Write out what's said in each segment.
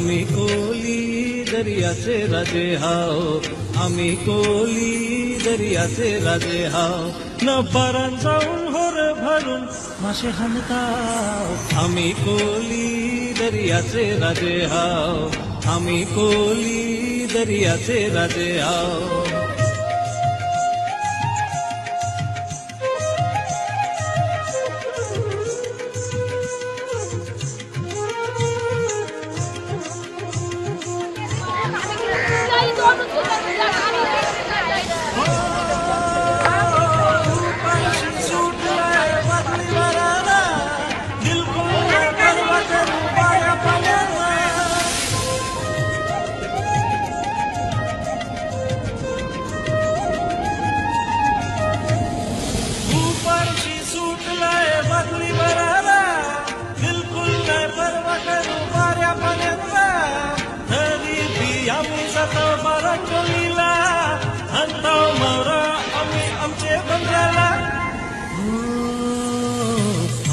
आम्ही कोली दर्याचे राजे हाव, आम्ही कोली दर्याचे राजे हाव. न पारात जाऊन होर भरून मासे हाणताव, आम्ही कोली दर्याचे राजे हाव, आम्ही कोली दर्याचे राजे हाव.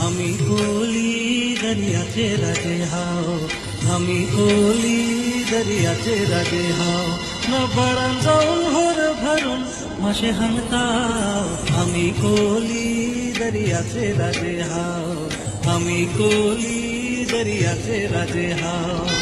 आम्ही कोली दर्याचे राजे हाव, आम्ही कोली दर्याचे राजे हाव. न पारात जाऊन होर भरून मासे हाणताव, आम्ही कोली दर्याचे राजे हाव, आम्ही कोली दर्याचे राजे हाव.